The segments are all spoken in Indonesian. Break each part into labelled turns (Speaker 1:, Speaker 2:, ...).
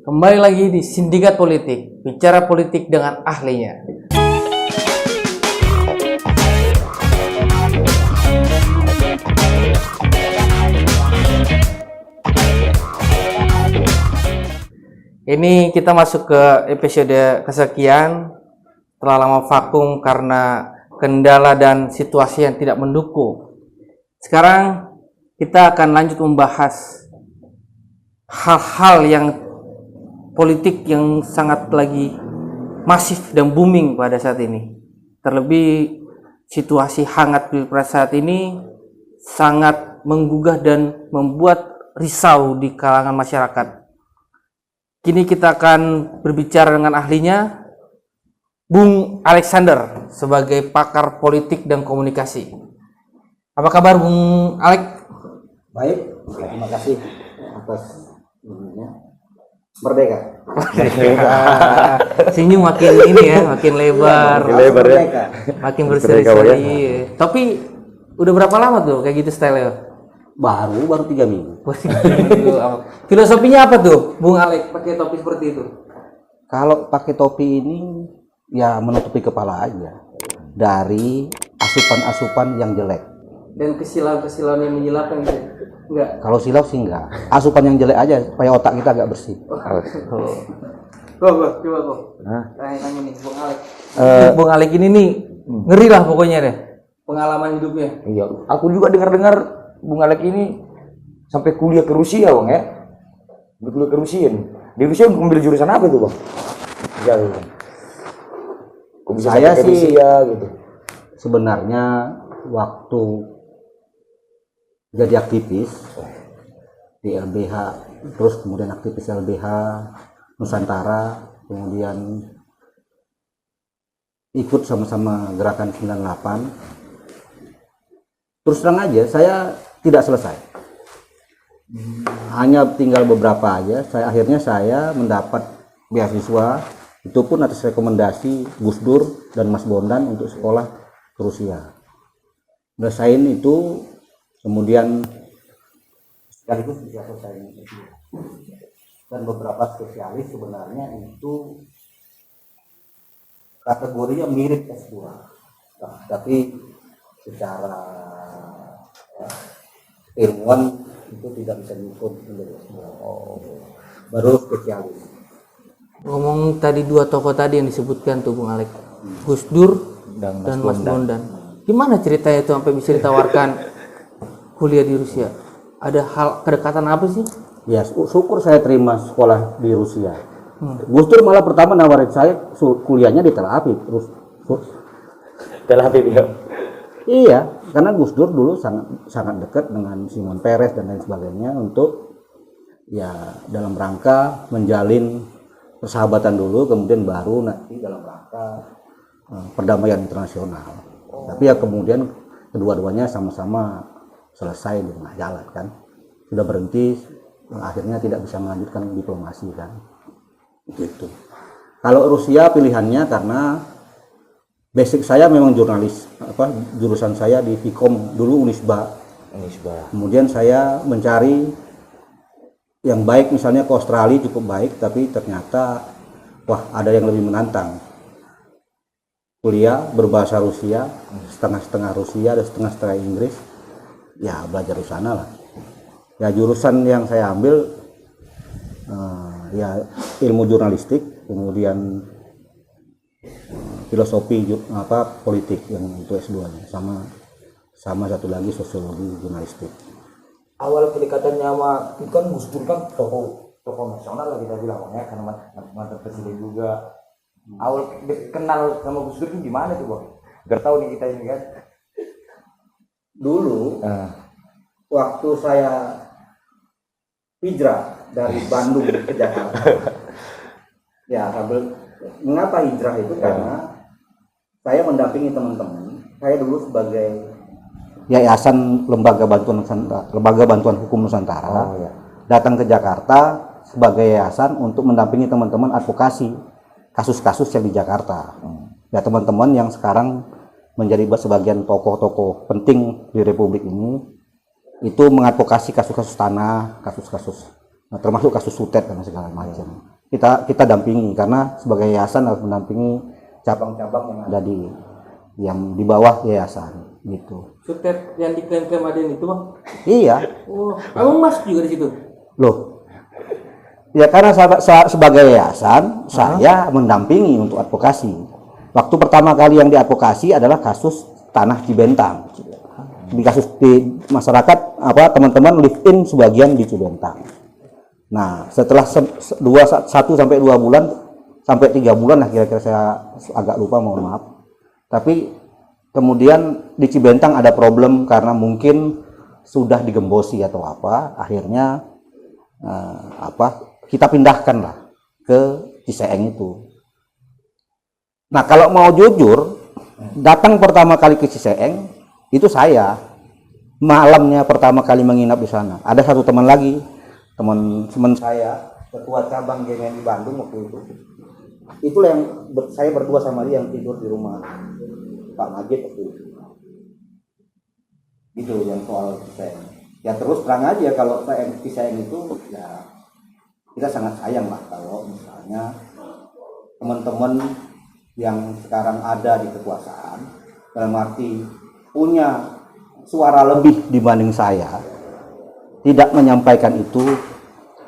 Speaker 1: Kembali lagi di Sindikat Politik, bicara politik dengan ahlinya. Ini kita masuk ke episode kesekian setelah lama vakum karena kendala dan situasi yang tidak mendukung. Sekarang kita akan lanjut membahas hal-hal yang politik yang sangat lagi masif dan booming pada saat ini. Terlebih situasi hangat pilpres saat ini sangat menggugah dan membuat risau di kalangan masyarakat. Kini kita akan berbicara dengan ahlinya, Bung Alexander, sebagai pakar politik dan komunikasi. Apa kabar Bung Alek?
Speaker 2: Baik, terima kasih atas merdeka.
Speaker 1: Senyum makin ini ya, makin lebar,
Speaker 2: Makin lebar ya.
Speaker 1: makin berseri-seri. Tapi udah berapa lama tuh kayak gitu style-nya?
Speaker 2: Baru 3 minggu.
Speaker 1: Filosofinya apa tuh, Bung Alek, pakai topi seperti itu?
Speaker 2: Kalau pakai topi ini ya menutupi kepala aja dari asupan-asupan yang jelek.
Speaker 1: Dan kesilau-kesilauan yang menyilaukan gitu? Enggak?
Speaker 2: Kalau silau sih enggak. Asupan yang jelek aja supaya otak kita agak bersih.
Speaker 1: Coba kok. Tanya nih, Bung Alek. Bung Alek ini nih ngeri lah pokoknya deh pengalaman hidupnya.
Speaker 3: Iya, aku juga dengar-dengar Bung Alek ini sampai kuliah ke Rusia, Bang ya. Kuliah ke Rusia. Di Rusia mengambil jurusan apa tuh, Bang? Ya, Bang. Kok bisa
Speaker 2: Saya
Speaker 3: sampai ke
Speaker 2: sih
Speaker 3: Rusia gitu.
Speaker 2: sebenarnya waktu jadi aktivis di LBH, terus kemudian aktivis LBH Nusantara, kemudian ikut sama-sama gerakan 98. Terus terang aja saya tidak selesai, hanya tinggal beberapa aja. Akhirnya saya mendapat beasiswa, itu pun atas rekomendasi Gus Dur dan Mas Bondan untuk sekolah ke Rusia. Selesai itu, kemudian sekaligus bisa selesai itu. Dan beberapa spesialis sebenarnya itu kategorinya mirip S2, tapi secara ilmuwan itu tidak bisa diukur menjadi S2. Baru spesialis.
Speaker 1: Ngomong tadi dua tokoh tadi yang disebutkan tuh Bung Alek, Gus Dur dan Mas Bondan. Gimana ceritanya itu sampai bisa ditawarkan kuliah di Rusia? Ada hal kedekatan apa sih?
Speaker 2: Ya, syukur saya terima sekolah di Rusia. Gus Dur malah pertama nawarin saya kuliahnya di Tel Aviv.
Speaker 3: Tel Aviv ya.
Speaker 2: Iya, karena Gus Dur dulu sangat dekat dengan Shimon Peres dan lain sebagainya untuk ya dalam rangka menjalin persahabatan dulu, kemudian baru nanti dalam rangka perdamaian internasional. Tapi ya kemudian kedua-duanya sama-sama selesai di tengah jalan kan, sudah berhenti, akhirnya tidak bisa melanjutkan diplomasi kan, gitu. Kalau Rusia pilihannya karena basic saya memang jurnalis, jurusan saya di Vkom dulu Unisba. Kemudian saya mencari yang baik, misalnya ke Australia cukup baik, tapi ternyata wah ada yang lebih menantang. Kuliah berbahasa Rusia, setengah-setengah Rusia dan setengah-setengah Inggris. Ya belajar di sana lah. Ya jurusan yang saya ambil ya ilmu jurnalistik, kemudian filosofi politik yang untuk S2-nya, sama satu lagi sosiologi jurnalistik.
Speaker 3: Awal pendekatannya sama itu kan Gus Dur kan tokoh nasional lah kita bilang ya, karena mantan presiden juga. Awal kenal sama Gus Dur itu gimana tuh, Bang? Biar tahu nih kita ini kan.
Speaker 2: Dulu waktu saya hijrah dari Bandung ke Jakarta, ya mengapa hijrah itu karena saya mendampingi teman-teman saya dulu sebagai Yayasan Lembaga Bantuan Hukum Nusantara, datang ke Jakarta sebagai yayasan untuk mendampingi teman-teman advokasi kasus-kasus yang di Jakarta. Ya teman-teman yang sekarang menjadi sebagian tokoh-tokoh penting di Republik ini, itu mengadvokasi kasus-kasus tanah, kasus-kasus termasuk kasus Sutet dan segala macam. kita dampingi, karena sebagai yayasan harus mendampingi cabang-cabang yang ada di bawah yayasan gitu.
Speaker 1: Sutet yang diklaim-klaim ada itu bang?
Speaker 2: Iya.
Speaker 1: Oh, abang masuk juga di situ?
Speaker 2: Loh, ya karena sebagai yayasan saya mendampingi untuk advokasi. Waktu pertama kali yang diadvokasi adalah kasus tanah Cibentang. Di kasus di masyarakat teman-teman live in sebagian di Cibentang. Nah, setelah 1 sampai 2 bulan sampai 3 bulan lah kira-kira, saya agak lupa, mohon maaf. Tapi kemudian di Cibentang ada problem karena mungkin sudah digembosi atau apa, akhirnya kita pindahkan lah ke Ciseeng itu. Nah, kalau mau jujur, datang pertama kali ke Ciseeng itu saya malamnya pertama kali menginap di sana. Ada satu teman lagi, teman saya, ketua cabang GMI Bandung waktu itu. Itulah yang saya berdua sama dia yang tidur di rumah Pak Majid waktu itu. Gitu yang soal Ciseeng. Ya terus terang aja, kalau Ciseeng itu ya kita sangat sayang lah kalau misalnya teman-teman yang sekarang ada di kekuasaan, dalam arti punya suara lebih dibanding saya, tidak menyampaikan itu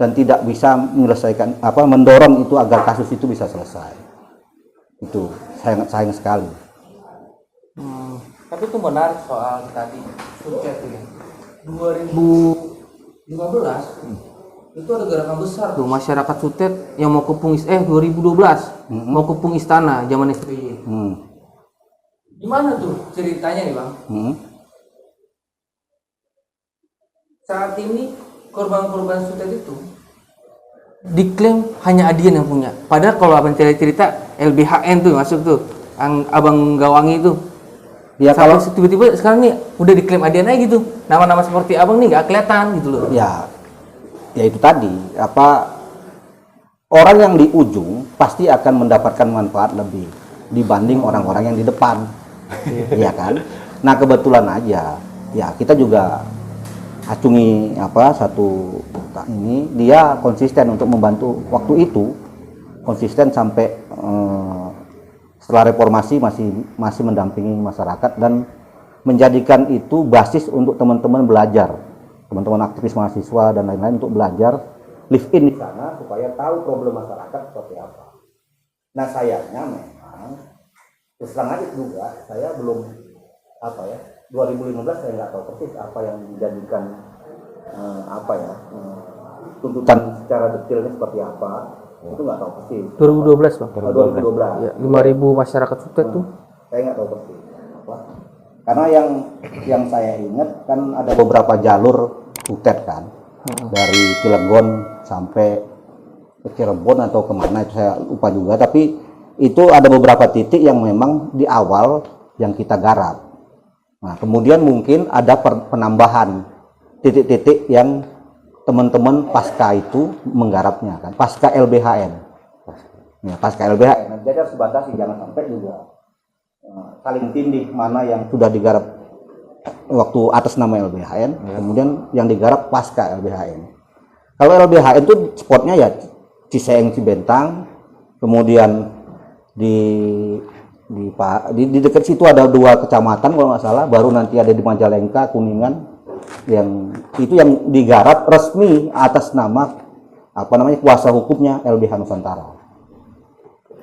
Speaker 2: dan tidak bisa menyelesaikan mendorong itu agar kasus itu bisa selesai. Itu sayang sekali.
Speaker 1: Tapi itu menarik soal tadi Sutet ini. 2015 itu ada gerakan besar tuh masyarakat Sutet yang mau kepung 2012 mau kepung istana zaman SBY. Gimana tuh ceritanya nih bang? Saat ini korban-korban Sutet itu diklaim hanya Adian yang punya. Padahal kalau abang cerita LBHN tuh masuk tuh, abang Gawangi itu. Ya kalau tiba-tiba sekarang nih udah diklaim Adian aja gitu. Nama-nama seperti abang nih nggak kelihatan gitu loh.
Speaker 2: Ya itu tadi orang yang di ujung pasti akan mendapatkan manfaat lebih dibanding orang-orang yang di depan. Iya kan? Nah kebetulan aja ya kita juga acungi satu ini, dia konsisten untuk membantu waktu itu, konsisten sampai setelah reformasi masih mendampingi masyarakat dan menjadikan itu basis untuk teman-teman belajar, teman-teman aktivis mahasiswa dan lain-lain untuk belajar live in di sana supaya tahu problem masyarakat seperti apa. Nah sayangnya memang terus terang aja juga saya belum 2015 saya nggak tahu persis apa yang dijadikan tuntutan secara detailnya seperti apa, itu nggak tahu persis.
Speaker 1: 2012 bang.
Speaker 2: 2012.
Speaker 1: Ya, 5.000 masyarakat Sutet tuh.
Speaker 2: Saya nggak tahu persis. Karena yang saya ingat kan ada beberapa jalur Sutet kan, dari Cilegon sampai ke Cirebon atau kemana itu saya lupa juga. Tapi itu ada beberapa titik yang memang di awal yang kita garap. Nah, kemudian mungkin ada penambahan titik-titik yang teman-teman pasca itu menggarapnya kan, pasca LBHN. Ya, pasca LBHN. Jadi harus dibatasi, jangan sampai juga saling tindih mana yang sudah digarap waktu atas nama LBHN, kemudian yang digarap pasca LBHN. Kalau LBHN itu spotnya ya Ciseeng Cibentang, kemudian di dekat situ ada 2 kecamatan kalau nggak salah, baru nanti ada di Majalengka, Kuningan, yang itu yang digarap resmi atas nama kuasa hukumnya LBH Nusantara.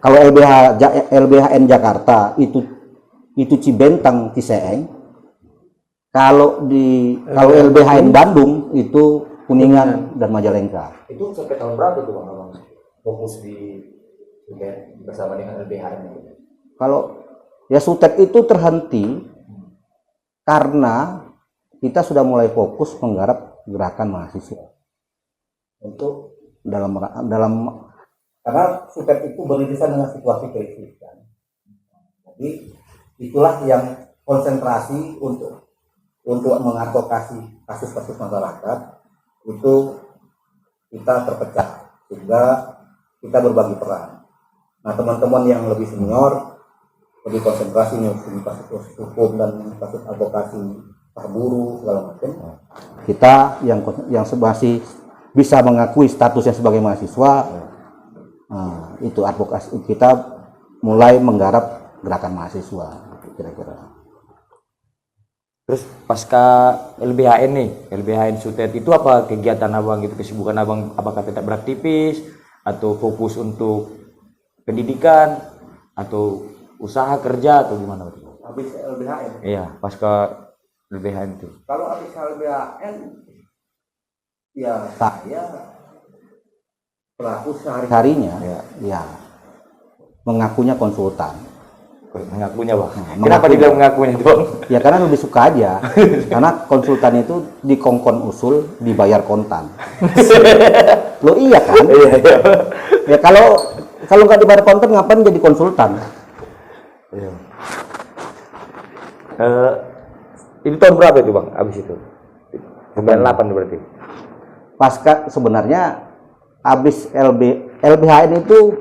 Speaker 2: Kalau LBHN Jakarta itu Cibentang Ciseeng, kalau LBHN Bandung itu Kuningan dan Majalengka.
Speaker 3: Itu sampai tahun berapa tuh bang fokus bersama dengan LBHN?
Speaker 2: Kalau ya Sutet itu terhenti karena kita sudah mulai fokus menggarap gerakan mahasiswa untuk dalam karena Sutet itu beririsan dengan situasi krisis kan. Jadi itulah yang konsentrasi untuk mengadvokasi kasus-kasus masyarakat itu kita terpecah sehingga kita berbagi peran. Nah teman-teman yang lebih senior lebih konsentrasi ngurusin kasus hukum dan kasus advokasi hak buruh segala macam. Kita yang masih bisa mengakui statusnya sebagai mahasiswa itu advokasi kita mulai menggarap gerakan mahasiswa kira-kira.
Speaker 3: Terus pasca LBHN nih, LBHN Sutet itu apa kegiatan abang gitu, kesibukan abang, apakah tetap beraktivis atau fokus untuk pendidikan atau usaha kerja atau gimana?
Speaker 2: Habis LBHN?
Speaker 3: Iya, pasca LBHN itu.
Speaker 2: Kalau habis LBHN ya saya pelaku sehari-harinya ya mengakunya konsultan.
Speaker 3: Mengakunya bang.
Speaker 2: Nah,
Speaker 3: kenapa dia mengakunya itu bang?
Speaker 2: Ya karena lebih suka aja. Karena konsultan itu dikongkon usul dibayar kontan. Lo iya kan?
Speaker 3: Iya.
Speaker 2: Ya kalau nggak dibayar kontan ngapain jadi konsultan?
Speaker 3: Iya. Itu tahun berapa itu bang? Abis itu? 98 berarti.
Speaker 2: Pasca sebenarnya abis LBHN itu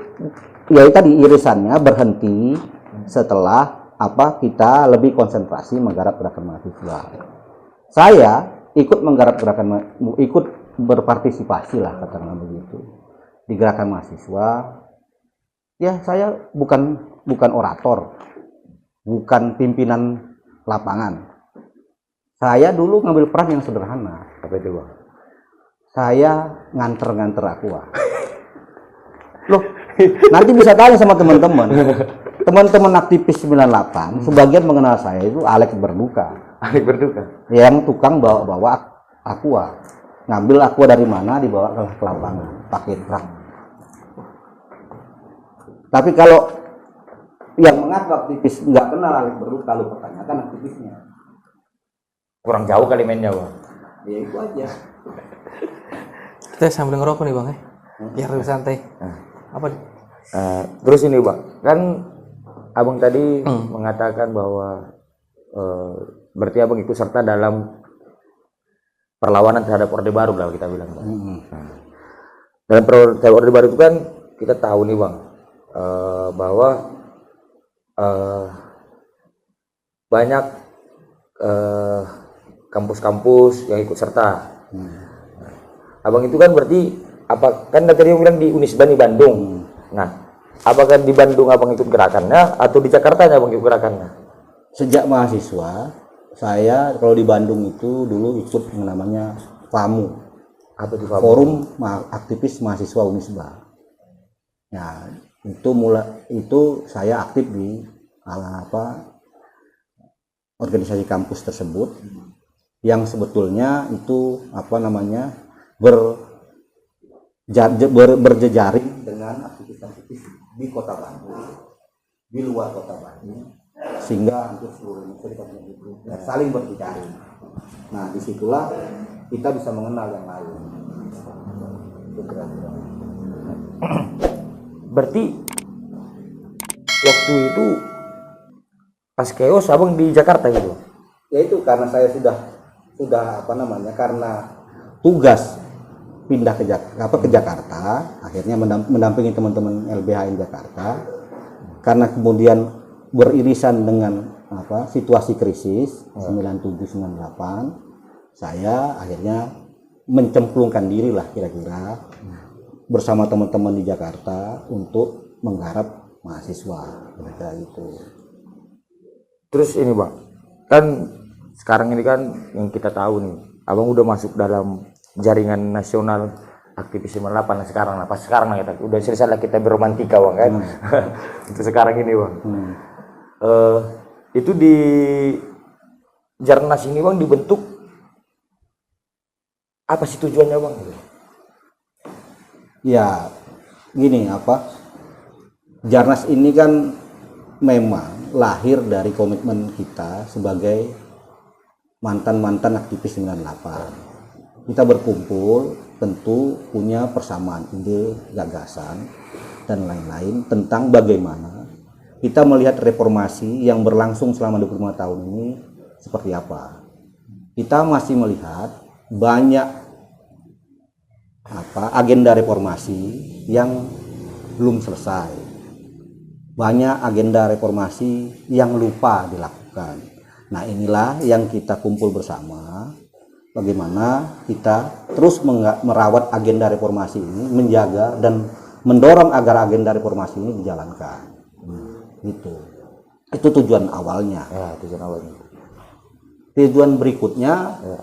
Speaker 2: ya tadi irisannya berhenti setelah kita lebih konsentrasi menggarap gerakan mahasiswa. Saya ikut menggarap ikut berpartisipasi lah katakanlah begitu di gerakan mahasiswa. Ya saya bukan orator, bukan pimpinan lapangan. Saya dulu ngambil peran yang sederhana.
Speaker 3: Apa itu bang?
Speaker 2: Saya nganter Aqua. Loh, nanti bisa tanya sama teman-teman. Teman-teman aktivis 98, sebagian mengenal saya itu Alex Berduka.
Speaker 3: Alex Berduka?
Speaker 2: Yang tukang bawa Aqua. Ngambil Aqua dari mana, dibawa ke lapangan, pakai truk. Tapi kalau yang mengaku aktivis nggak kenal Alex Berduka, lu pertanyakan aktivisnya.
Speaker 3: Kurang jauh kali mainnya bang.
Speaker 2: Ya itu aja.
Speaker 1: Kita sambil ngerokok nih bang ya, biar lebih santai. Apa?
Speaker 3: Terus ini bang, kan abang tadi mengatakan bahwa berarti abang ikut serta dalam perlawanan terhadap Orde Baru lah kita bilang bang. Dalam terhadap Orde Baru itu kan kita tahu nih bang, bahwa banyak kampus-kampus yang ikut serta. Abang itu kan berarti apa kan tadi bilang di Unisbani Bandung. Nah, apakah di Bandung abang ikut gerakannya atau di Jakarta abang ikut gerakannya?
Speaker 2: Sejak mahasiswa, saya kalau di Bandung itu dulu ikut yang namanya FAMU.
Speaker 3: Apa itu FAMU?
Speaker 2: Forum Aktivis Mahasiswa Unisba. Ya, itu saya aktif di organisasi kampus tersebut yang sebetulnya itu berjejaring dengan aktivis-aktivis di kota Bandung, di luar kota Bandung, sehingga hampir seluruh Indonesia saling berjejaring. Nah, disitulah kita bisa mengenal yang lain.
Speaker 3: Berarti waktu itu pas chaos abang di Jakarta gitu?
Speaker 2: Ya itu karena saya sudah karena tugas pindah ke Jakarta, akhirnya mendampingi teman-teman LBHN Jakarta. Karena kemudian beririsan dengan situasi krisis 97-98, saya akhirnya mencemplungkan diri lah kira-kira bersama teman-teman di Jakarta untuk menggarap mahasiswa gitu.
Speaker 3: Terus ini bang, kan sekarang ini kan yang kita tahu nih, abang udah masuk dalam jaringan nasional aktivis 98 sekarang lah, pas sekarang lah kita udah selesai lah kita beromantika bang kan. Itu sekarang ini bang. Itu di Jarnas ini bang dibentuk apa sih tujuannya bang?
Speaker 2: Ya gini Jarnas ini kan memang lahir dari komitmen kita sebagai mantan-mantan aktivis 98. Kita berkumpul tentu punya persamaan ide, gagasan, dan lain-lain tentang bagaimana kita melihat reformasi yang berlangsung selama 25 tahun ini seperti apa. Kita masih melihat banyak agenda reformasi yang belum selesai. Banyak agenda reformasi yang lupa dilakukan. Nah, inilah yang kita kumpul bersama, bagaimana kita terus merawat agenda reformasi ini, menjaga dan mendorong agar agenda reformasi ini dijalankan. Gitu. Itu tujuan awalnya.
Speaker 3: Ya, tujuan awalnya.
Speaker 2: Tujuan berikutnya,
Speaker 3: Ya.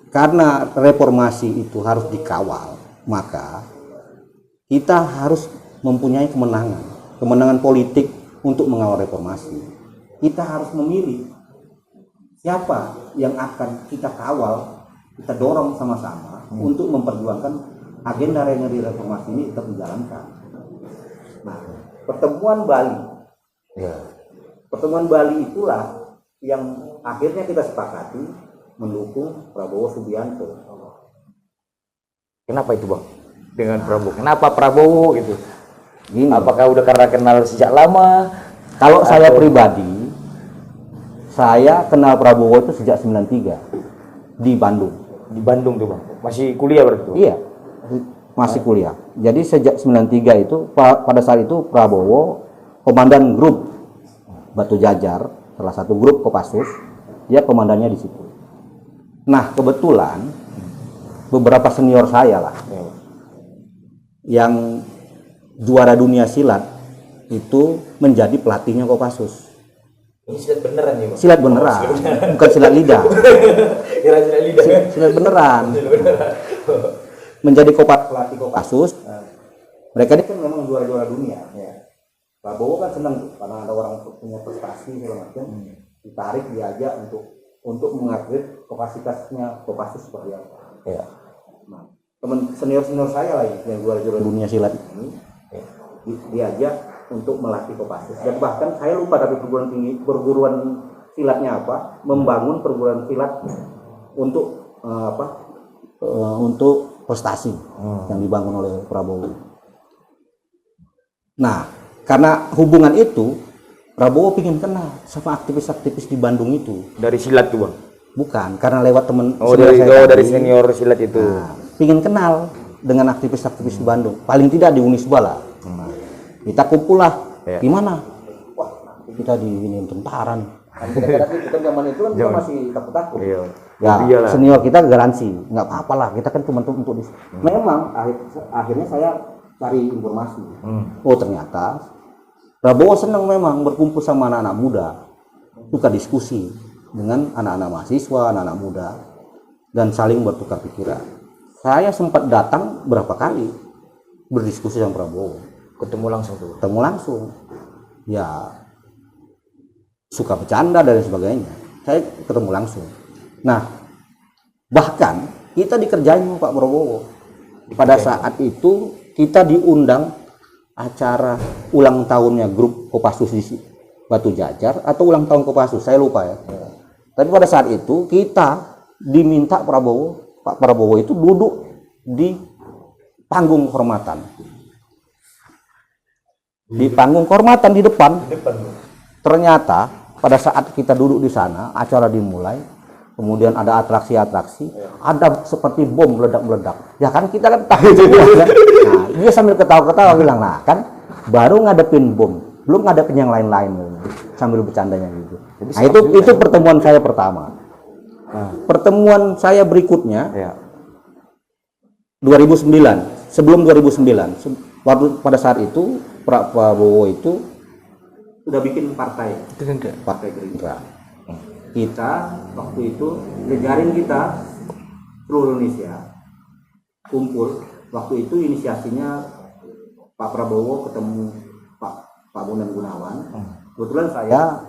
Speaker 2: karena reformasi itu harus dikawal, maka kita harus mempunyai kemenangan politik untuk mengawal reformasi. Kita harus memilih siapa yang akan kita kawal, kita dorong sama-sama untuk memperjuangkan agenda reformasi ini tetap dijalankan. Nah, pertemuan Bali, pertemuan Bali itulah yang akhirnya kita sepakati mendukung Prabowo Subianto.
Speaker 3: Kenapa itu, Bang? Dengan Prabowo. Kenapa Prabowo gitu?
Speaker 2: Gini,
Speaker 3: Apakah udah karena kenal sejak lama?
Speaker 2: kalau saya pribadi, saya kenal Prabowo itu sejak 93 di Bandung.
Speaker 3: Di Bandung tuh, Bang. Masih kuliah berarti tuh?
Speaker 2: Iya, masih kuliah. Jadi sejak 93 itu, pada saat itu Prabowo komandan grup Batu Jajar, salah satu grup Kopassus, dia komandannya di situ. Nah, kebetulan beberapa senior saya lah yang juara dunia silat itu menjadi pelatihnya Kopassus.
Speaker 3: Ini silat beneran ya, Bang?
Speaker 2: Silat beneran, bukan silat lidah.
Speaker 3: Kira silat lidah.
Speaker 2: Silat beneran. Menjadi pelatih Kopassus. Mereka ini kan memang juara-juara dunia. Ya. Prabowo kan senang karena ada orang punya prestasi segala macam, ditarik, diajak untuk mengupgrade kapasitasnya Kopassus seperti apa.
Speaker 3: Ya.
Speaker 2: Nah, teman senior saya lagi yang juara-juara dunia silat ini diajak untuk melatih Kopassus, dan bahkan saya lupa tapi perguruan silatnya apa, membangun perguruan silat untuk untuk prestasi yang dibangun oleh Prabowo. Nah, karena hubungan itu Prabowo ingin kenal sama aktivis-aktivis di Bandung itu.
Speaker 3: Dari silat tuh, Bang?
Speaker 2: Bukan, karena lewat teman
Speaker 3: dari senior silat itu.
Speaker 2: Nah, ingin kenal dengan aktivis-aktivis di Bandung, paling tidak di Unisba lah. Nah, kita kumpul lah.
Speaker 3: Ya.
Speaker 2: Di mana? Wah, kita di ini tentara nih. Kita zaman itu kan kita masih takut-takut.
Speaker 3: Iya.
Speaker 2: Ya, senior kita garansi, nggak apa-apa lah. Kita kan cuma untuk memang akhirnya saya cari informasi. Oh, ternyata Prabowo senang memang berkumpul sama anak-anak muda, suka diskusi dengan anak-anak mahasiswa, anak-anak muda, dan saling bertukar pikiran. Saya sempat datang berapa kali berdiskusi sama Prabowo.
Speaker 3: Ketemu langsung tuh?
Speaker 2: Ketemu langsung. Ya, suka bercanda dan sebagainya. Saya ketemu langsung. Nah, bahkan kita dikerjain sama Pak Prabowo. Pada saat itu kita diundang acara ulang tahunnya grup Kopassus di Batu Jajar atau ulang tahun Kopassus, saya lupa ya. Tapi pada saat itu kita diminta Pak Prabowo itu duduk di panggung kehormatan. Di panggung kehormatan di depan. Ternyata pada saat kita duduk di sana, acara dimulai, kemudian ada atraksi-atraksi, ada seperti bom meledak-meledak. Ya kan kita kan takut semua kan. Nah, dia sambil ketawa-ketawa bilang, nah kan baru ngadepin bom, belum ngadepin yang lain-lain, sambil bercandanya gitu. Nah, itu pertemuan saya pertama. Nah, pertemuan saya berikutnya 2009, sebelum 2009, pada saat itu Prabowo itu sudah bikin partai Gerindra. Kita waktu itu jejaring kita seluruh Indonesia kumpul. Waktu itu inisiasinya Pak Prabowo ketemu Pak Bondan Gunawan. Kebetulan saya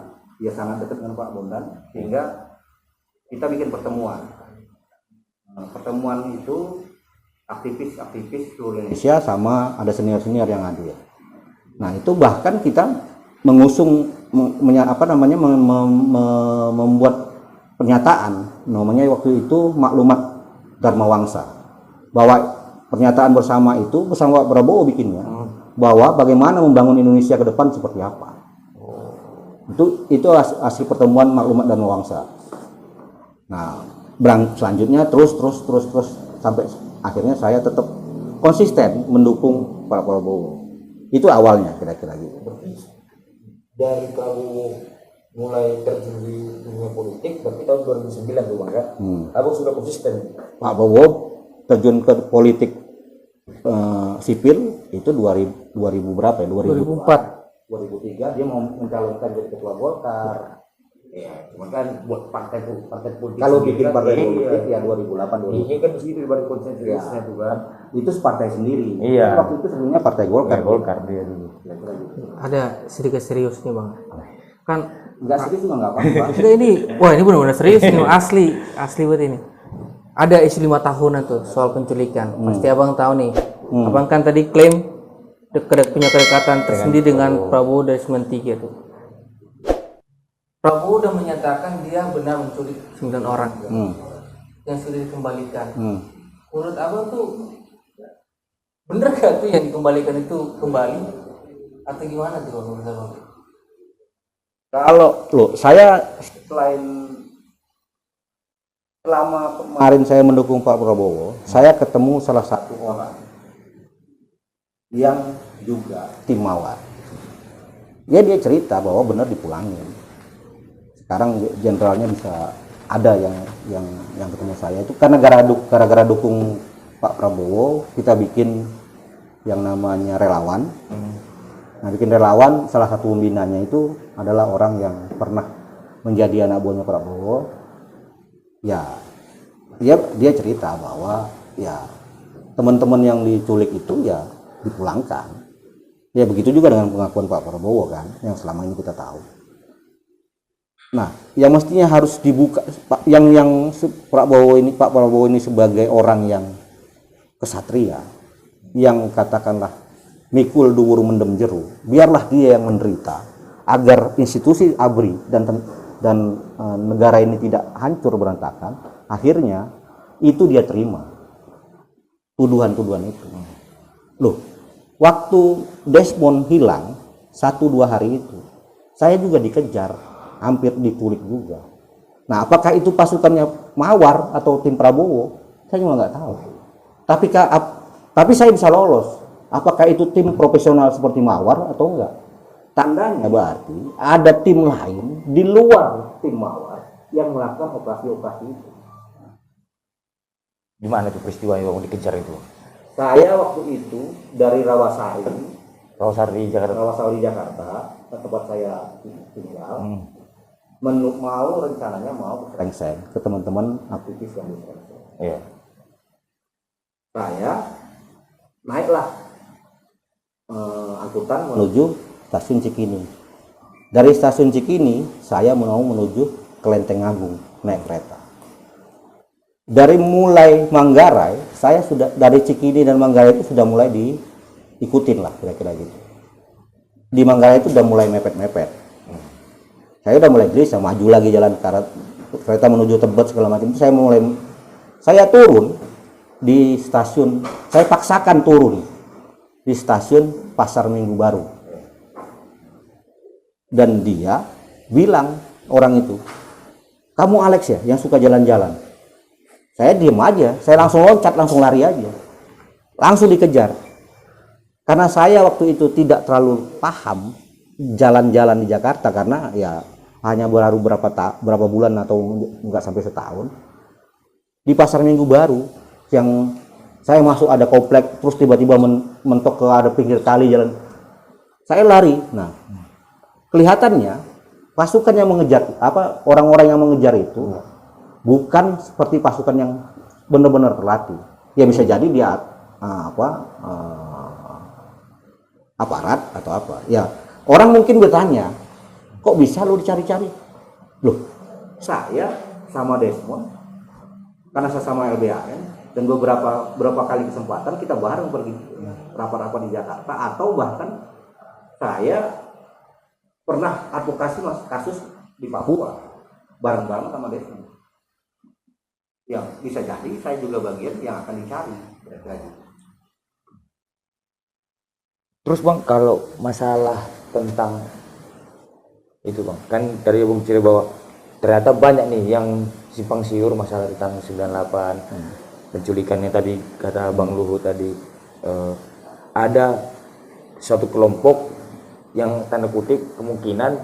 Speaker 2: sangat dekat dengan Pak Bondan, sehingga kita bikin pertemuan. Pertemuan itu aktivis-aktivis seluruh Indonesia sama ada senior-senior yang hadir. Nah, itu bahkan kita mengusung membuat pernyataan namanya waktu itu maklumat Dharma Wangsa, bahwa pernyataan bersama itu bersama Pak Prabowo bikinnya, bahwa bagaimana membangun Indonesia ke depan seperti apa. Itu hasil pertemuan maklumat Dharma Wangsa. Nah, selanjutnya terus sampai akhirnya saya tetap konsisten mendukung Pak Prabowo. Itu awalnya kira-kira gitu.
Speaker 3: Dari Prabowo mulai terjun di dunia politik berarti tahun 2009 tuh, Bang, ya? Abang sudah konsisten.
Speaker 2: Pak Prabowo terjun ke politik sipil itu 2000 berapa ya?
Speaker 1: 2004.
Speaker 2: 2003 dia mau mencalonkan jadi ketua Golkar.
Speaker 3: Ya, cuman kan buat partai politik.
Speaker 2: Kalau bikin partai
Speaker 3: iya.
Speaker 2: politik ya 2008
Speaker 3: Ini kan di situ dibalik konsensusnya
Speaker 2: Ya.
Speaker 3: tuh kan.
Speaker 2: itu partai sendiri.
Speaker 3: Iya.
Speaker 2: Waktu itu sebenarnya partai Golkar.
Speaker 3: Golkar dia dulu.
Speaker 2: Kira-kira gitu.
Speaker 1: Ada sedikit serius nih bang. Kan
Speaker 2: Enggak serius juga enggak apa-apa.
Speaker 1: juga ini, wah ini benar-benar serius nih, asli buat ini. Ada isu 5 tahunan tuh soal penculikan. Pasti abang tahu nih. Abang kan tadi klaim punya kedekatan tersendiri dengan Prabowo dari 93 tuh. Prabowo udah menyatakan dia benar menculik 9 orang yang sudah dikembalikan. Menurut abang tuh bener gak tuh yang dikembalikan itu kembali atau gimana tuh menurut abang?
Speaker 2: Kalau saya selama kemarin saya mendukung Pak Prabowo, saya ketemu salah satu orang yang juga tim Mawar. Dia cerita bahwa benar dipulangin. Sekarang jenderalnya bisa ada yang ketemu saya itu karena gara-gara dukung Pak Prabowo, kita bikin yang namanya relawan. Nah, bikin relawan, salah satu pembinanya itu adalah orang yang pernah menjadi anak buahnya Prabowo. Ya, dia cerita bahwa ya teman-teman yang diculik itu ya dipulangkan. Ya begitu juga dengan pengakuan Pak Prabowo kan, yang selama ini kita tahu. Nah, yang mestinya harus dibuka, Pak Prabowo ini sebagai orang yang kesatria, yang katakanlah mikul dhuwur mendem jeru, biarlah dia yang menderita agar institusi ABRI dan negara ini tidak hancur berantakan. Akhirnya itu dia terima tuduhan-tuduhan itu. Loh, waktu Desmond hilang 1-2 hari itu, saya juga dikejar, hampir diculik juga. Nah, apakah itu pasukannya Mawar atau tim Prabowo? Saya juga nggak tahu. Tapi saya bisa lolos. Apakah itu tim profesional seperti Mawar atau enggak? Tandanya berarti ada tim lain di luar tim Mawar yang melakukan operasi-operasi itu.
Speaker 3: Gimana tuh peristiwa yang dikejar itu?
Speaker 2: Saya waktu itu dari Rawasari
Speaker 3: Rawasari
Speaker 2: di Jakarta, tempat saya tinggal, rencananya mau ke Krengseng, ke teman-teman aktivis yang di Krengseng.
Speaker 3: Iya.
Speaker 2: Saya naiklah angkutan menuju stasiun Cikini. Dari stasiun Cikini, saya mau menuju ke Lenteng Agung naik kereta. Dari mulai Manggarai, saya sudah dari Cikini dan Manggarai itu sudah mulai diikutin lah kira-kira gitu. Di Manggarai itu udah mulai mepet-mepet. Saya udah mulai gelisah, maju lagi jalan kereta menuju Tebet segala macam. Itu saya turun di stasiun, saya paksakan turun di stasiun Pasar Minggu Baru. Dan dia bilang, orang itu, kamu Alex ya yang suka jalan-jalan? Saya diem aja, saya langsung loncat, langsung lari aja, langsung dikejar. Karena saya waktu itu tidak terlalu paham jalan-jalan di Jakarta, karena ya hanya baru berapa bulan atau enggak sampai setahun. Di Pasar Minggu Baru yang saya masuk ada komplek, terus tiba-tiba mentok ke ada pinggir kali jalan, saya lari. Nah, kelihatannya pasukan yang mengejar, orang-orang yang mengejar itu bukan seperti pasukan yang benar-benar terlatih. Ya bisa jadi dia aparat atau apa. Ya, orang mungkin bertanya, kok bisa lu dicari-cari? Loh, saya sama Desmond, karena saya sama LBAN, dan beberapa kali kesempatan kita bareng pergi rapat-rapat di Jakarta, atau bahkan saya pernah advokasi kasus di Papua bareng-bareng sama Desmond. Yang bisa jadi saya juga bagian yang akan dicari kira-kira gitu.
Speaker 3: Terus Bang, kalau masalah tentang itu Bang, kan tadi Bung cerita bahwa ternyata banyak nih yang simpang siur masalah tentang 98, penculikannya tadi kata Bang Luhut tadi, ada suatu kelompok yang tanda kutip kemungkinan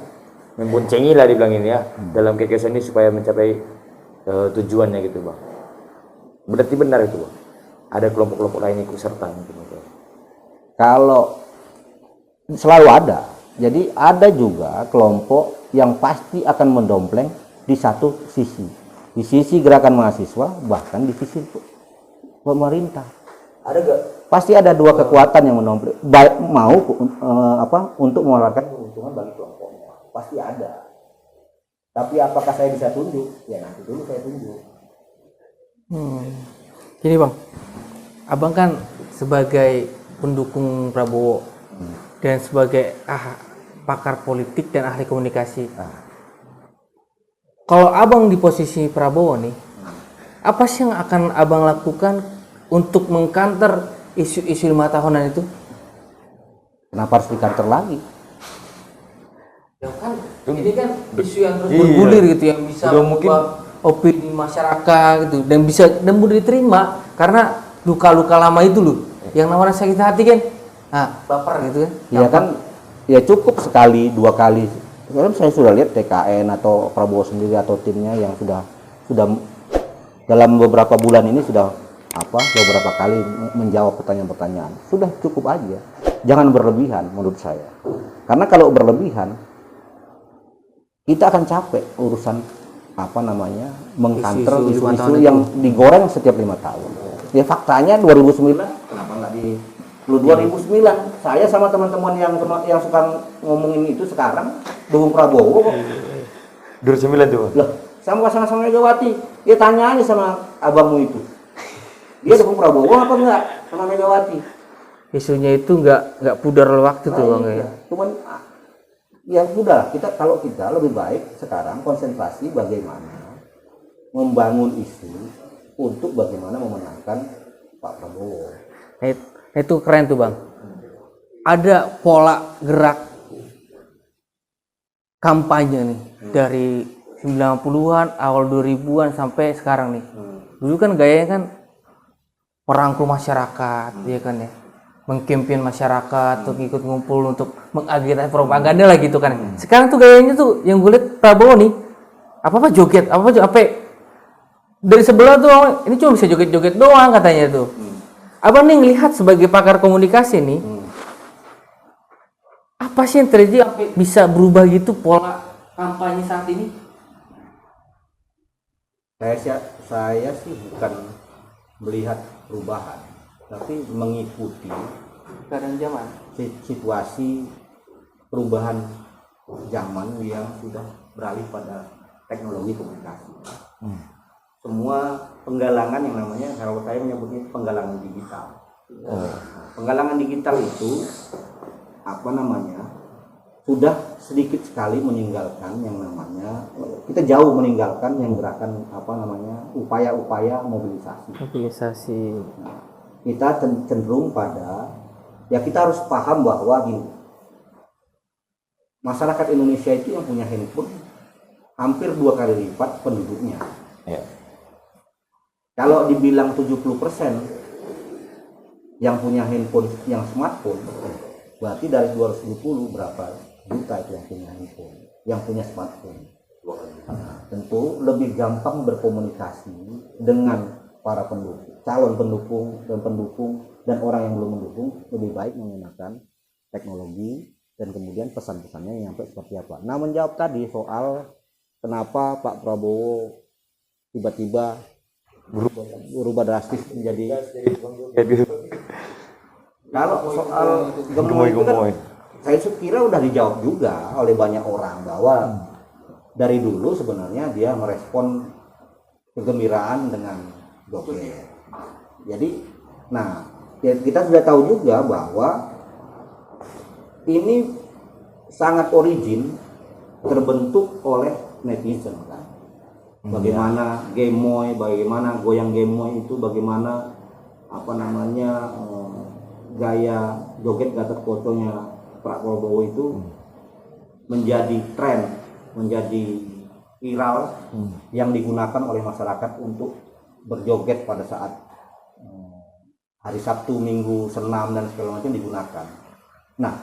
Speaker 3: memboncengi lah dibilangin ya, dalam kekesan ini supaya mencapai tujuannya gitu Bang. Berarti benar itu Bang? ada kelompok-kelompok lain ikut serta mungkin itu.
Speaker 2: Kalau selalu ada. Jadi ada juga kelompok yang pasti akan mendompleng di satu sisi. Di sisi gerakan mahasiswa, bahkan di sisi pemerintah.
Speaker 3: Ada gak?
Speaker 2: Pasti ada dua kekuatan yang mendompleng, baik mau untuk mengeluarkan keuntungan bagi kelompoknya. Pasti ada. Tapi apakah saya bisa tunjuk? Ya nanti dulu saya tunjuk.
Speaker 1: Gini bang, abang kan sebagai pendukung Prabowo dan sebagai pakar politik dan ahli komunikasi. Kalau abang di posisi Prabowo nih, apa sih yang akan abang lakukan untuk mengkanter isu-isu 5 tahunan itu?
Speaker 2: Kenapa harus dikantor lagi?
Speaker 1: Ya kan, ini kan isu yang terus bergulir gitu, yang bisa mengubah opini masyarakat gitu, dan bisa dan mudah diterima karena luka-luka lama itu loh, yang namanya sakit hati kan, baper gitu kan?
Speaker 2: Iya kan, ya cukup sekali, 2 kali. Sekarang saya sudah lihat TKN atau Prabowo sendiri atau timnya yang sudah dalam beberapa bulan ini sudah beberapa kali menjawab pertanyaan-pertanyaan. Sudah cukup aja, jangan berlebihan menurut saya. Karena kalau berlebihan, kita akan capek urusan mengkanter isu-isu yang digoreng setiap 5 tahun. Ya faktanya 2009, kenapa nggak di 2009 saya sama teman-teman yang suka ngomongin itu sekarang dukung Prabowo.
Speaker 3: 2009 tuh.
Speaker 2: Loh, sama-sama Megawati. Ya tanya aja sama abangmu itu. Dia dukung Prabowo apa enggak sama Megawati?
Speaker 1: Isunya itu nggak pudar waktu tuh bang ya.
Speaker 2: Cuman ya sudah, kalau kita lebih baik sekarang konsentrasi bagaimana membangun isu untuk bagaimana memenangkan Pak Prabowo.
Speaker 1: Itu keren tuh bang. Ada pola gerak kampanye nih dari 90-an, awal 2000-an sampai sekarang nih. Dulu kan gayanya kan merangkul masyarakat, ya kan ya, mengkampen masyarakat untuk ikut ngumpul untuk mengagitasi propaganda lah gitu kan. Sekarang tuh gayanya tuh yang gue lihat Prabowo nih apa joget, dari sebelah tuh ini cuma bisa joget-joget doang katanya tuh. Abang nih ngelihat sebagai pakar komunikasi nih, apa sih yang terjadi bisa berubah gitu pola kampanye saat ini?
Speaker 2: Saya sih bukan melihat perubahan, tapi mengikuti
Speaker 1: Keadaan zaman,
Speaker 2: situasi perubahan zaman yang sudah beralih pada teknologi komunikasi. Semua penggalangan yang namanya, kalau saya menyebutnya penggalangan digital. Penggalangan digital itu sudah sedikit sekali meninggalkan yang namanya, kita jauh meninggalkan yang gerakan upaya-upaya mobilisasi. Kita cenderung pada, ya kita harus paham bahwa gini, masyarakat Indonesia itu yang punya handphone hampir 2 kali lipat penduduknya.
Speaker 3: Ya.
Speaker 2: Kalau dibilang 70% yang punya handphone, yang smartphone, berarti dari 220 berapa juta itu yang punya handphone, yang punya smartphone. Tentu lebih gampang berkomunikasi dengan para pendukung, calon pendukung dan orang yang belum mendukung, lebih baik menggunakan teknologi dan kemudian pesan-pesannya yang seperti apa. Nah, menjawab tadi soal kenapa Pak Prabowo tiba-tiba berubah drastis menjadi, kalau soal gemoy itu kan saya kira udah dijawab juga oleh banyak orang bahwa dari dulu sebenarnya dia merespon kegembiraan dengan joget. Jadi, nah kita sudah tahu juga bahwa ini sangat origin terbentuk oleh netizen kan. Bagaimana gemoy, bagaimana goyang gemoy itu, bagaimana gaya joget Gatot Koconya Pak Prabowo itu menjadi tren, menjadi viral yang digunakan oleh masyarakat untuk berjoget pada saat hari Sabtu, Minggu, senam dan segala macam digunakan. Nah,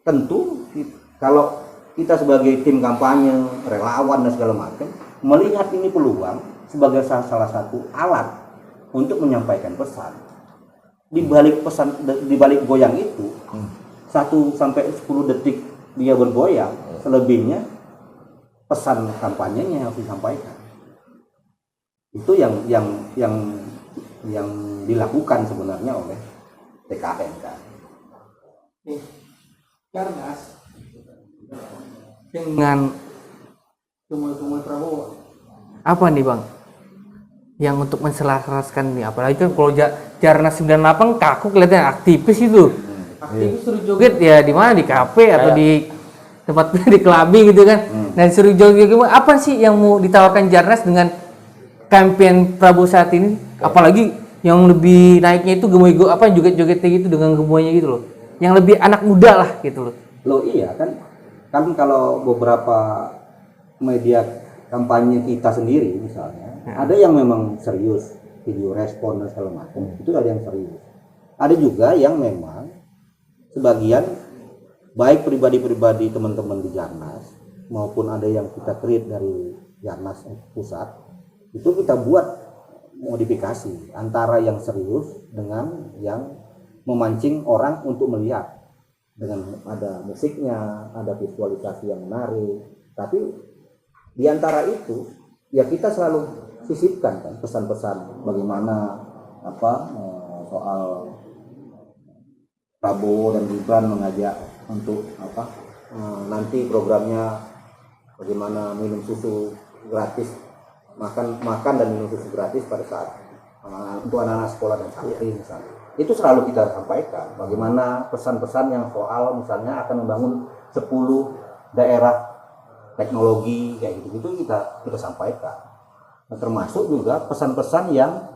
Speaker 2: tentu kalau kita sebagai tim kampanye, relawan dan segala macam melihat ini peluang sebagai salah satu alat untuk menyampaikan pesan. di balik pesan, di balik goyang itu 1 sampai 10 detik dia bergoyang, selebihnya pesan kampanyenya yang harus disampaikan. Itu yang dilakukan sebenarnya oleh TKN kan.
Speaker 1: Cerdas dengan tumbuh Prabowo. Apa nih bang? Yang untuk menselaraskan nih, apalagi kan kalau Jarnas 98 kaku kelihatan aktivis itu. Aktivis suruh joget ya di mana, di kafe atau di tempat di clubbing gitu kan. Dan suruh joget apa sih yang mau ditawarkan Jarnas dengan kampanye Prabowo saat ini? Apalagi yang lebih naiknya itu gemoy apa joget-jogetnya gitu dengan gemoynya gitu loh. Yang lebih anak muda lah gitu loh.
Speaker 2: Loh iya kan kalau beberapa media kampanye kita sendiri misalnya, ada yang memang serius, video respon dan segala macam, itu ada yang serius. Ada juga yang memang sebagian baik pribadi-pribadi teman-teman di Jarnas maupun ada yang kita create dari Jarnas pusat, itu kita buat modifikasi antara yang serius dengan yang memancing orang untuk melihat, dengan ada musiknya, ada visualisasi yang menarik. Tapi di antara itu ya kita selalu sisipkan kan pesan-pesan bagaimana soal Prabowo dan Gibran mengajak untuk nanti programnya bagaimana minum susu gratis, makan dan minum susu gratis pada saat untuk anak-anak sekolah dan santri misalnya. Itu selalu kita sampaikan bagaimana pesan-pesan yang soal misalnya akan membangun 10 daerah teknologi kayak gitu kita sampaikan. Nah, termasuk juga pesan-pesan yang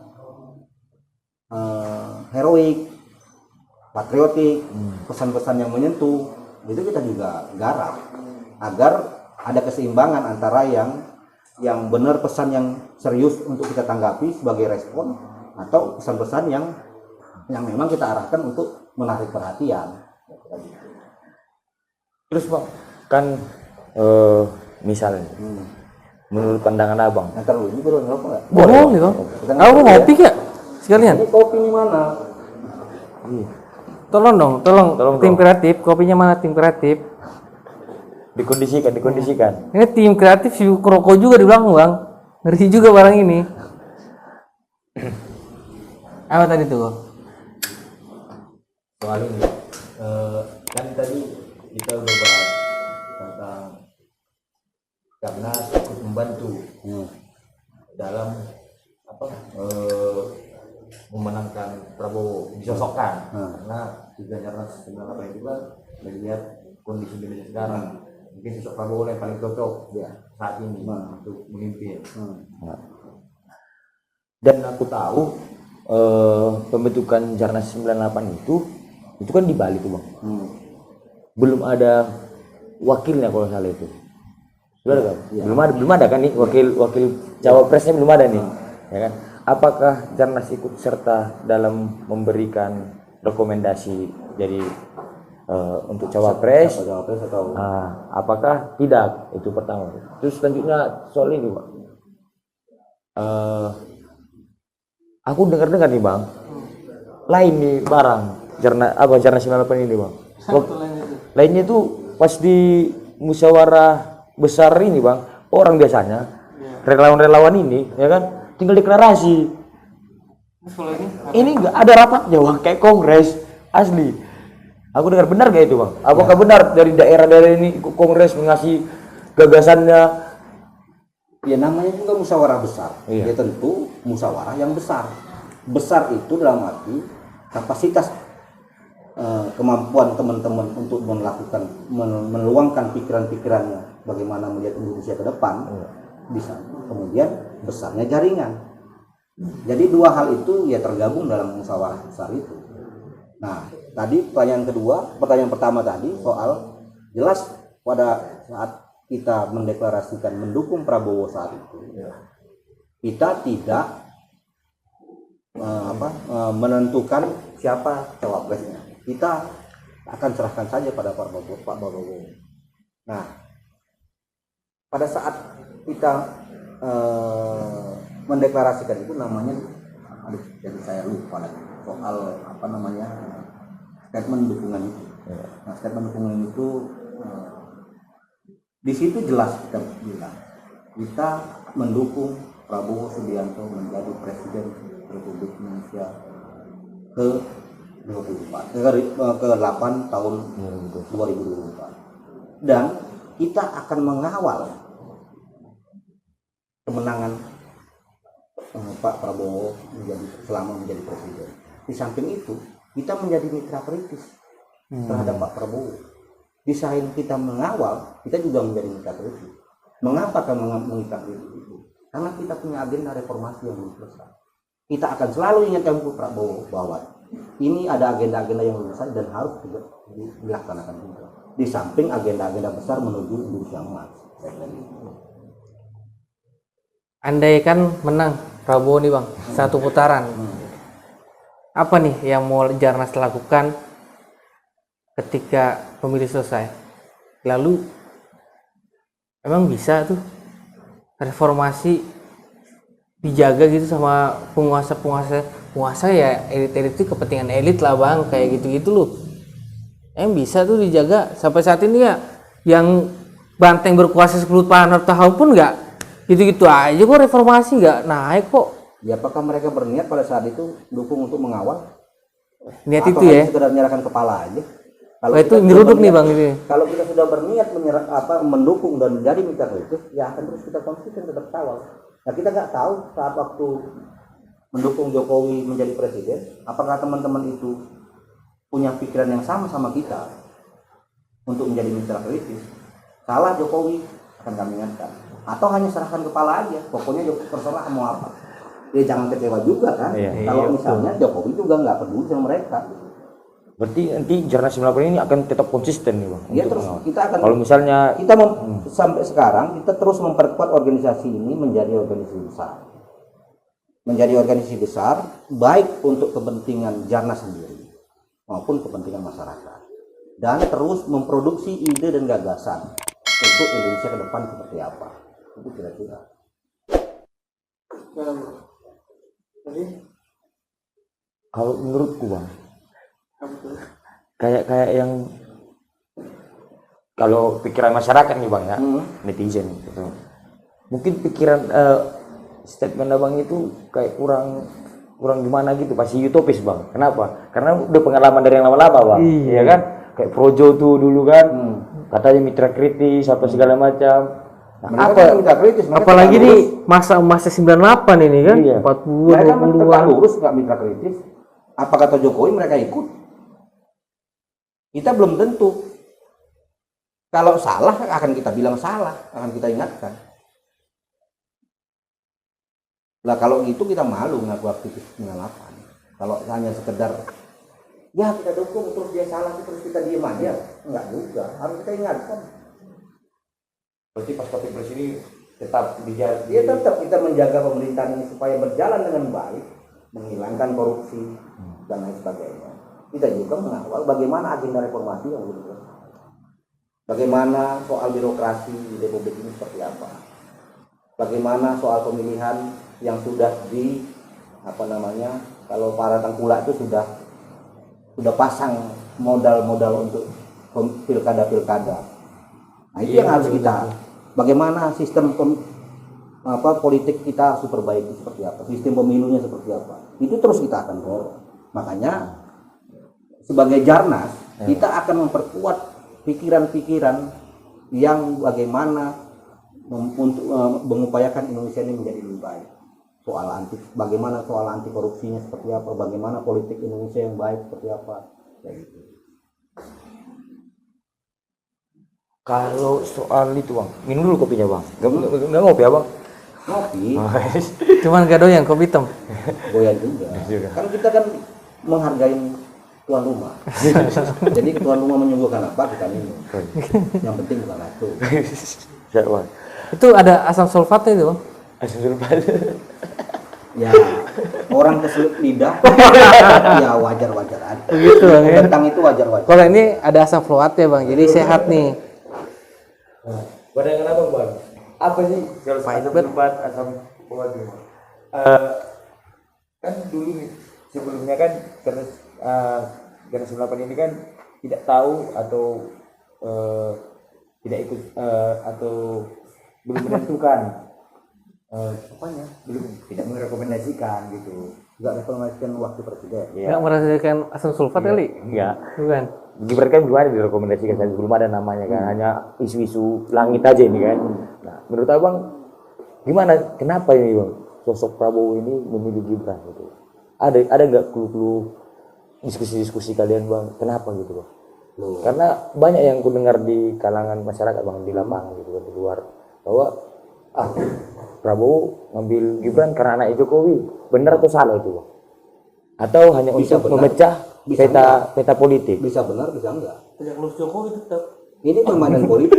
Speaker 2: heroik, patriotik, pesan-pesan yang menyentuh, itu kita juga garap agar ada keseimbangan antara yang benar, pesan yang serius untuk kita tanggapi sebagai respon, atau pesan-pesan yang memang kita arahkan untuk menarik perhatian.
Speaker 3: Terus bang, kan misalnya menurut pandangan abang,
Speaker 2: Ntar lu ini baru ngerokok nggak?
Speaker 1: Boleh bang. Aku mau ngopi ya sekalian.
Speaker 2: Ini kopi ini mana?
Speaker 1: Tolong tim kreatif, kopinya mana tim kreatif?
Speaker 3: dikondisikan.
Speaker 1: Ini tim kreatif si rokok juga di belakang bang. Ngeri juga barang ini. Apa tadi tuh?
Speaker 3: Soal ini kan tadi kita udah bahas tentang karena ikut membantu dalam memenangkan Prabowo, disosokkan karena tiga Jarnas 98 itu kan melihat kondisi Indonesia sekarang, mungkin sosok Prabowo yang paling cocok saat ini untuk memimpin. Dan aku tahu pembentukan Jarnas 98 itu kan di Bali tuh bang. Belum ada wakilnya kalau salah itu. Sudah ada kan? Ya. Belum ada kan nih wakil cawapresnya belum ada nih. Ya kan? Apakah Jarnas ikut serta dalam memberikan rekomendasi jadi untuk cawapres atau apakah tidak? Itu pertama. Terus selanjutnya soal ini Pak. Aku dengar nih bang, lain nih barang Jarnas 98 ini bang. Lainnya itu pas di musyawarah besar ini bang, orang biasanya relawan-relawan ini ya kan tinggal deklarasi. Ini nggak ada rapatnya bang, kayak kongres asli. Aku dengar, benar gak itu bang? Apakah benar dari daerah-daerah ini ikut kongres mengasih gagasannya?
Speaker 2: Ya namanya juga musyawarah besar. Ya tentu musyawarah yang besar. Besar itu dalam arti kapasitas kemampuan teman-teman untuk meluangkan pikiran-pikirannya bagaimana melihat Indonesia ke depan bisa. Kemudian besarnya jaringan. Jadi dua hal itu ya tergabung dalam musyawarah besar itu. Nah, tadi pertanyaan pertama tadi soal jelas pada saat kita mendeklarasikan mendukung Prabowo saat itu, kita tidak menentukan siapa cawapresnya. Kita akan serahkan saja pada Pak Prabowo. Nah, pada saat kita mendeklarasikan itu namanya, jadi saya lupa lagi. soal apa namanya statement dukungan itu. Nah, statement dukungan itu di situ jelas kita bilang kita mendukung Prabowo Subianto menjadi Presiden Republik Indonesia ke 24 ke 8 tahun 2024 dan kita akan mengawal kemenangan Pak Prabowo selama menjadi presiden. Di samping itu kita menjadi mitra kritis terhadap Pak Prabowo. Di samping kita mengawal, kita juga menjadi mitra kritis. Mengapa kita mitra kritis itu? Karena kita punya agenda reformasi yang belum selesai. Kita akan selalu ingatkan Pak Prabowo bahwa ini ada agenda-agenda yang belum selesai dan harus dilaksanakan juga. Di samping agenda-agenda besar menuju Indonesia emas.
Speaker 1: Andai kan menang Prabowo nih bang, satu putaran, apa nih yang mau Jarnas lakukan ketika pemilu selesai? Lalu emang bisa tuh reformasi dijaga gitu sama penguasa ya, elit-elit itu kepentingan elit lah bang, kayak gitu-gitu loh. Bisa tuh dijaga sampai saat ini ya, yang banteng berkuasa 10 tahun pun nggak gitu-gitu aja kok, reformasi nggak naik kok.
Speaker 2: Ya apakah mereka berniat pada saat itu dukung untuk mengawal?
Speaker 1: Niat
Speaker 2: atau
Speaker 1: itu ya?
Speaker 2: sekedar menyerahkan kepala aja? Kalau
Speaker 1: itu nyeruduk nih bang ini.
Speaker 2: Kalau kita sudah berniat mendukung dan menjadi mitra kritis, ya akan terus kita konsisten tetap kawal. Nah kita nggak tahu saat waktu mendukung Jokowi menjadi presiden, apakah teman-teman itu punya pikiran yang sama kita untuk menjadi mitra kritis? Salah Jokowi akan kami ingatkan. Atau hanya serahkan kepala aja, pokoknya terserah mau apa. Ya jangan kecewa juga kan. Kalau misalnya Jokowi juga nggak peduli sama mereka.
Speaker 3: Berarti nanti Jarnas 98 ini akan tetap konsisten nih bang.
Speaker 2: Ya terus kita akan.
Speaker 3: Kalau misalnya
Speaker 2: kita sampai sekarang kita terus memperkuat organisasi ini menjadi organisasi besar. Menjadi organisasi besar baik untuk kepentingan Jarnas sendiri maupun kepentingan masyarakat. Dan terus memproduksi ide dan gagasan untuk Indonesia ke depan seperti apa. Itu kira-kira.
Speaker 3: kalau menurutku bang, kayak yang kalau pikiran masyarakat nih bang ya, netizen gitu. Mungkin pikiran statement abang itu kayak kurang gimana gitu, pasti utopis bang. Kenapa? Karena udah pengalaman dari yang lama-lama bang, iya kan? Kayak Projo tuh dulu kan, katanya mitra kritis apa segala macam. Nah,
Speaker 2: Mereka mitra kritis,
Speaker 1: apalagi nih masa 98 ini kan, 40
Speaker 2: mereka
Speaker 1: 20-an.
Speaker 2: lurus nggak mitra kritis. Apa kata Jokowi mereka ikut? Kita belum tentu. Kalau salah akan kita bilang salah, akan kita ingatkan. Lah kalau gitu kita malu ngaku aktivis 98. Kalau hanya sekedar ya kita dukung terus dia salah terus kita diem aja, enggak juga, harus kita ingatkan.
Speaker 3: berarti pas Pilpres ini tetap dijaga.
Speaker 2: Dia tetap kita menjaga pemerintahan ini supaya berjalan dengan baik, menghilangkan korupsi dan lain sebagainya. Kita juga mengawal bagaimana agenda reformasi yang belum selesai. Bagaimana soal birokrasi di Republik ini seperti apa? Bagaimana soal pemilihan yang sudah kalau para tengkulak itu sudah pasang modal-modal untuk pilkada. Nah, itu yang harus kita. Bagaimana sistem politik kita harus diperbaiki seperti apa? Sistem pemilunya seperti apa? Itu terus kita akan dorong. Makanya sebagai Jarnas kita akan memperkuat pikiran-pikiran yang bagaimana untuk mengupayakan Indonesia ini menjadi lebih baik. Bagaimana soal anti korupsinya seperti apa? Bagaimana politik Indonesia yang baik seperti apa? Kayak gitu.
Speaker 3: Kalau soal itu bang, minum dulu kopinya bang. Nggak ngopi ya bang?
Speaker 2: Ngopi.
Speaker 1: Cuman gak doyan kopi hitam.
Speaker 2: Goyang juga. Kan kita kan menghargai tuan rumah. Jadi tuan rumah menyuguhkan apa kita minum. Yang penting bukan ratu.
Speaker 1: Itu ada asam sulfatnya itu bang.
Speaker 3: Asam sulfat.
Speaker 2: Ya orang kesulit lidah. Ya wajar-wajar aja.
Speaker 1: Begitu bang ya.
Speaker 2: Tentang itu wajar-wajar.
Speaker 1: Kalau ini ada asam sulfatnya bang, jadi sehat nih.
Speaker 3: Badangan apa bang? Apa sih? Asam sulfat, asam sulfat. Kan dulu nih sebelumnya kan karena generasi 98 ini kan tidak tahu atau tidak ikut atau belum menentukan apanya, belum tidak merekomendasikan gitu.
Speaker 2: Nggak rekomendasikan waktu presiden.
Speaker 1: Nggak merasakan asam sulfat kali?
Speaker 3: Enggak.
Speaker 1: Bukan.
Speaker 3: Gibran kan belum ada direkomendasikan, belum ada namanya kan, hanya isu-isu langit aja ini kan. Nah, menurut abang gimana? Kenapa ini bang sosok Prabowo ini memilih Gibran gitu? Ada nggak clue-clue diskusi-diskusi kalian bang? Kenapa gitu bang? Karena banyak yang ku dengar di kalangan masyarakat bang, di lapangan gitu kan, di luar, bahwa Prabowo ngambil Gibran karena anak Jokowi. Benar atau salah itu bang? Atau hanya
Speaker 2: Bisa
Speaker 3: untuk
Speaker 2: benar,
Speaker 3: memecah
Speaker 2: bisa
Speaker 3: peta politik?
Speaker 2: Bisa benar, bisa enggak.
Speaker 1: Sejak lulus Jokowi tetap.
Speaker 2: Ini permainan politik.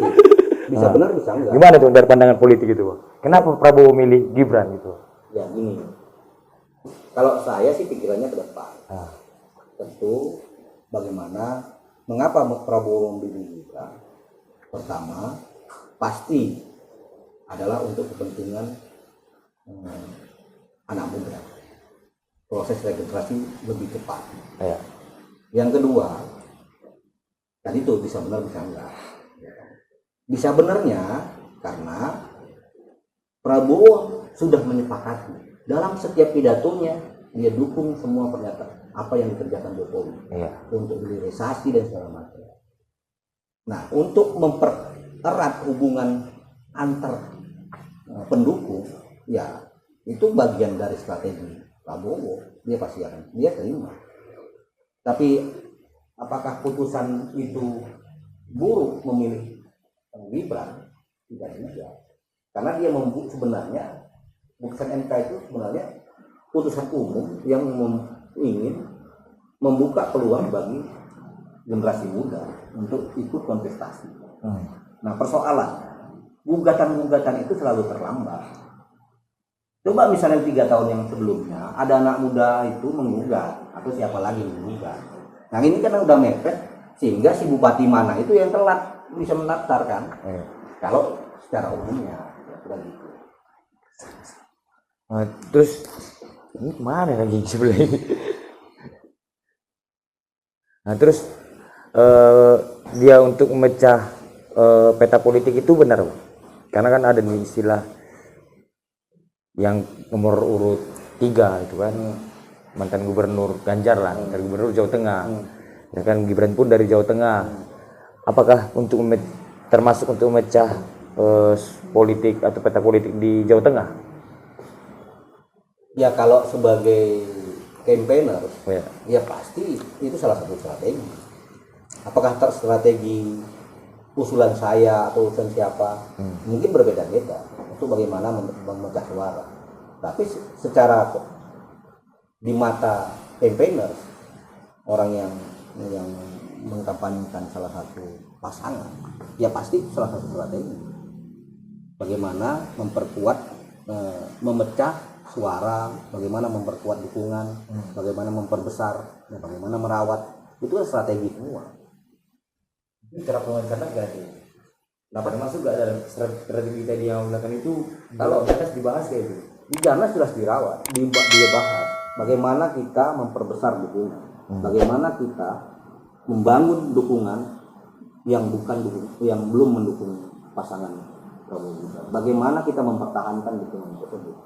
Speaker 2: Bisa benar, bisa enggak.
Speaker 3: Gimana tuh dari pandangan politik itu bang? Kenapa Prabowo milih Gibran gitu?
Speaker 2: Ya gini, kalau saya sih pikirannya ke depan. Tentu bagaimana, mengapa Prabowo memilih Gibran? Pertama, pasti adalah untuk kepentingan anak muda. Proses regenerasi lebih cepat.
Speaker 3: Ya.
Speaker 2: Yang kedua, tadi itu bisa benar, bisa enggak. Bisa benarnya karena Prabowo sudah menyepakati dalam setiap pidatonya, dia dukung semua pernyataan apa yang dikerjakan Jokowi untuk hilirisasi dan segala macam. Nah, untuk mempererat hubungan antar pendukung, ya itu bagian dari strategi Prabowo. Dia pasti akan dia terima. Tapi apakah putusan itu buruk memilih Gibran? Tidak juga. Karena dia sebenarnya putusan MK itu sebenarnya putusan umum yang ingin membuka peluang bagi generasi muda untuk ikut kontestasi. Nah, persoalan gugatan-gugatan itu selalu terlambat. Coba misalnya 3 tahun yang sebelumnya ada anak muda itu menggugat atau siapa lagi menggugat. Nah, ini kan udah mepet sehingga si bupati mana itu yang telat bisa mendaftar kan. Kalau secara umumnya ya, sudah gitu.
Speaker 3: Terus ini kemana lagi sebelah ini? Nah terus dia untuk memecah peta politik itu benar bang? Karena kan ada nih istilah yang nomor urut 3 itu kan, mantan gubernur Ganjar lah, dari gubernur Jawa Tengah, ya kan Gibran pun dari Jawa Tengah. Apakah untuk termasuk untuk memecah politik atau peta politik di Jawa Tengah?
Speaker 2: Ya kalau sebagai campaigner,
Speaker 3: ya
Speaker 2: pasti itu salah satu strategi. Apakah strategi usulan saya atau usulan siapa mungkin berbeda-beda untuk bagaimana memecah suara. Tapi secara di mata campaigner, orang yang mengkampanyekan salah satu pasangan, ya pasti salah satu strategi bagaimana memperkuat, memecah suara, bagaimana memperkuat dukungan, bagaimana memperbesar, dan bagaimana merawat, itu kan strategi semua.
Speaker 3: Ini cara pengacaranya nggak sih? Dapat masuk nggak dalam strategi tadi yang melakukan itu? Kalau atas dibahas kayak itu?
Speaker 2: Di Janas jelas dirawat, dia bahas bagaimana kita memperbesar dukungan, bagaimana kita membangun dukungan yang belum mendukung pasangan Prabowo. Bagaimana kita mempertahankan dukungan tersebut.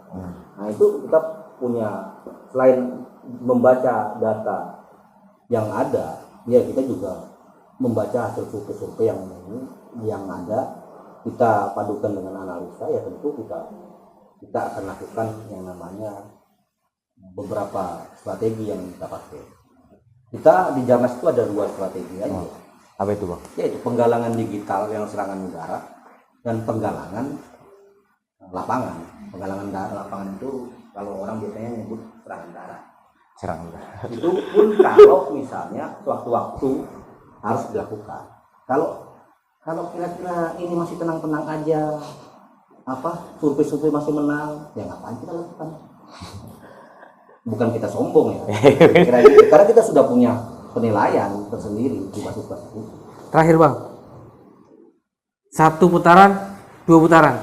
Speaker 2: Nah itu kita punya, selain membaca data yang ada, ya kita juga membaca hasil survei yang ada, kita padukan dengan analisa, ya tentu kita akan lakukan yang namanya beberapa strategi yang kita pakai. Kita di Jamas itu ada 2 strategi aja.
Speaker 3: Apa itu bang?
Speaker 2: Yaitu penggalangan digital yang serangan udara dan penggalangan lapangan. Penggalangan lapangan itu kalau orang biasanya nyebut serangan darat.
Speaker 3: Serangan udara.
Speaker 2: Itu pun kalau misalnya waktu-waktu harus dilakukan. Kalau kira-kira ini masih tenang-tenang aja, survei-survei masih menang, ya ngapain kita lakukan? Bukan kita sombong ya. Karena kita sudah punya penilaian tersendiri di basis-basis itu.
Speaker 1: Terakhir bang, 1 putaran, 2 putaran.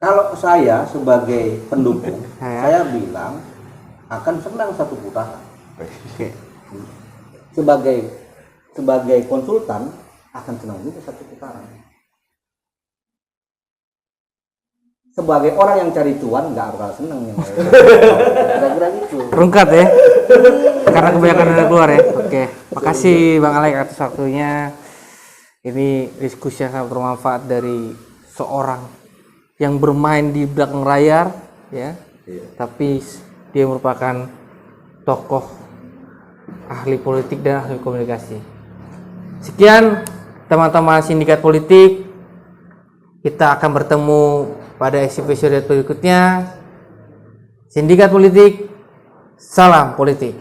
Speaker 2: Kalau saya sebagai pendukung, saya bilang akan senang satu putaran.
Speaker 1: Oke.
Speaker 2: Sebagai konsultan akan senang juga satu putaran. Sebagai orang yang cari cuan nggak bakal seneng yang kira-kira gitu.
Speaker 1: Rungkat ya. Karena kebanyakan udah keluar ya. Oke. Makasih Bang Alek atas waktunya. Ini diskusi yang sangat bermanfaat dari seorang yang bermain di belakang layar ya. Tapi dia merupakan tokoh ahli politik dan ahli komunikasi. Sekian teman-teman sindikat politik. Kita akan bertemu pada episode berikutnya. Sindikat politik, salam politik.